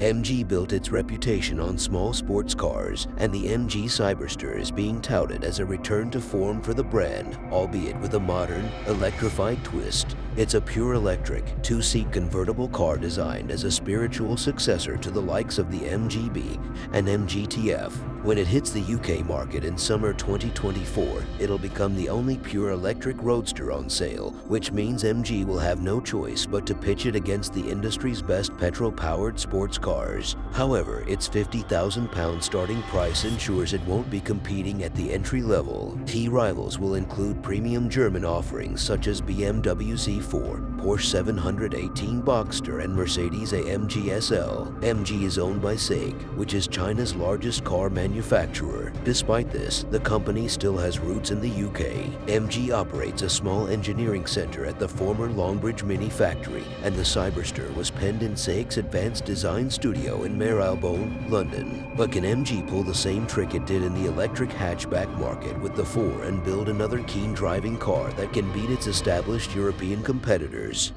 MG built its reputation on small sports cars, and the MG Cyberster is being touted as a return to form for the brand, albeit with a modern, electrified twist. It's a pure electric, two-seat convertible car designed as a spiritual successor to the likes of the MGB and MGTF. When it hits the UK market in summer 2024, it'll become the only pure electric roadster on sale, which means MG will have no choice but to pitch it against the industry's best petrol-powered sports cars. However, its £50,000 starting price ensures it won't be competing at the entry level. Key rivals will include premium German offerings such as BMW Z4, Porsche 718 Boxster, and Mercedes-AMG SL. MG is owned by SAIC, which is China's largest car manufacturer. Despite this, the company still has roots in the UK. MG operates a small engineering center at the former Longbridge Mini factory, and the Cyberster was penned in SAIC's advanced design studio in Marylebone, London. But can MG pull the same trick it did in the electric hatchback market with the 4 and build another keen driving car that can beat its established European competitors?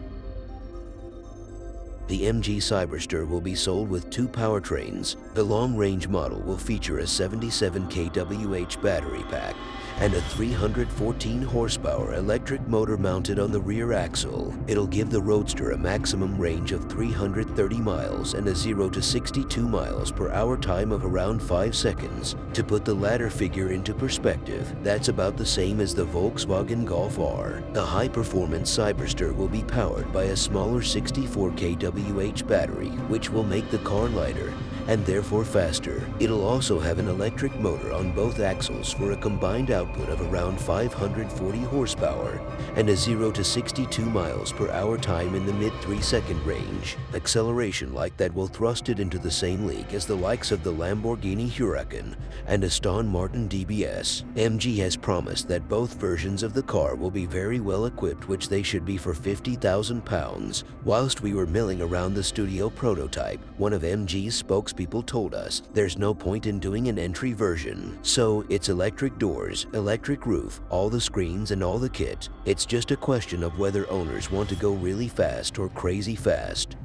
The MG Cyberster will be sold with 2 powertrains. The long-range model will feature a 77 kWh battery pack and a 314 horsepower electric motor mounted on the rear axle. It'll give the Roadster a maximum range of 330 miles and a 0 to 62 miles per hour time of around 5 seconds. To put the latter figure into perspective, that's about the same as the Volkswagen Golf R. The high-performance Cyberster will be powered by a smaller 64 kWh battery, which will make the car lighter and therefore faster. It'll also have an electric motor on both axles for a combined output of around 540 horsepower and a 0 to 62 miles per hour time in the mid 3-second range. Acceleration like that will thrust it into the same league as the likes of the Lamborghini Huracan and Aston Martin DBS. MG has promised that both versions of the car will be very well equipped, which they should be for £50,000. Whilst we were milling around the studio prototype, one of MG's spokespeople told us there's no point in doing an entry version. So it's electric doors, electric roof, all the screens and all the kit. It's just a question of whether owners want to go really fast or crazy fast.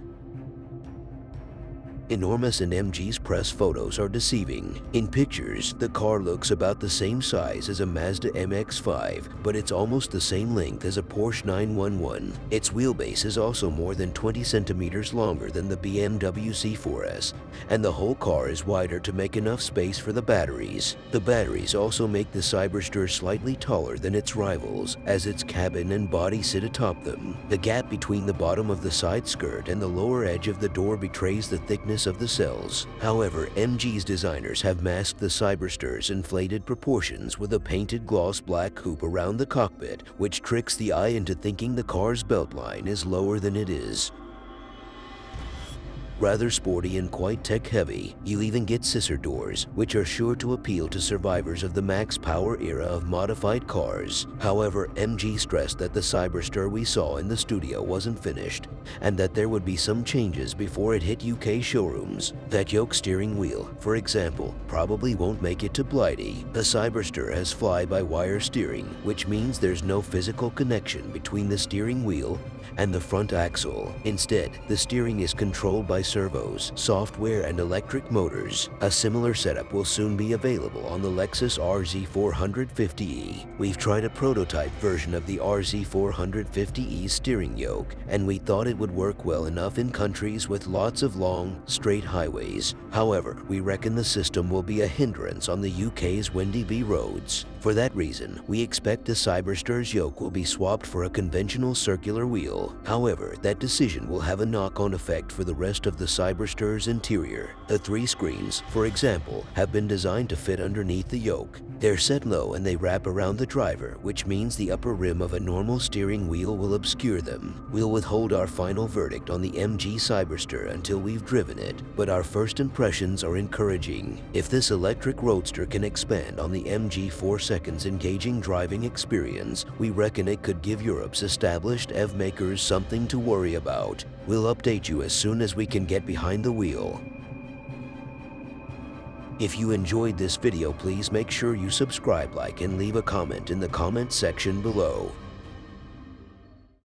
Enormous and MG's press photos are deceiving. In pictures, the car looks about the same size as a Mazda MX-5, but it's almost the same length as a Porsche 911. Its wheelbase is also more than 20 centimeters longer than the BMW Z4S, and the whole car is wider to make enough space for the batteries. The batteries also make the Cyberster slightly taller than its rivals, as its cabin and body sit atop them. The gap between the bottom of the side skirt and the lower edge of the door betrays the thickness of the cells. However, MG's designers have masked the Cyberster's inflated proportions with a painted gloss black hoop around the cockpit, which tricks the eye into thinking the car's beltline is lower than it is. Rather sporty and quite tech-heavy, you even get scissor doors, which are sure to appeal to survivors of the max power era of modified cars. However, MG stressed that the Cyberster we saw in the studio wasn't finished, and that there would be some changes before it hit UK showrooms. That yoke steering wheel, for example, probably won't make it to Blighty. The Cyberster has fly-by-wire steering, which means there's no physical connection between the steering wheel and the front axle. Instead, the steering is controlled by servos, software, and electric motors. A similar setup will soon be available on the Lexus RZ450e. We've tried a prototype version of the RZ450e steering yoke, and we thought it would work well enough in countries with lots of long, straight highways. However, we reckon the system will be a hindrance on the UK's windy B roads. For that reason, we expect the Cyberster's yoke will be swapped for a conventional circular wheel. However, that decision will have a knock-on effect for the rest of the Cyberster's interior. The 3 screens, for example, have been designed to fit underneath the yoke. They're set low and they wrap around the driver, which means the upper rim of a normal steering wheel will obscure them. We'll withhold our final verdict on the MG Cyberster until we've driven it, but our first impressions are encouraging. If this electric roadster can expand on the MG 4 seconds engaging driving experience, we reckon it could give Europe's established EV makers something to worry about. We'll update you as soon as we can get behind the wheel. If you enjoyed this video, please make sure you subscribe, like, and leave a comment in the comment section below.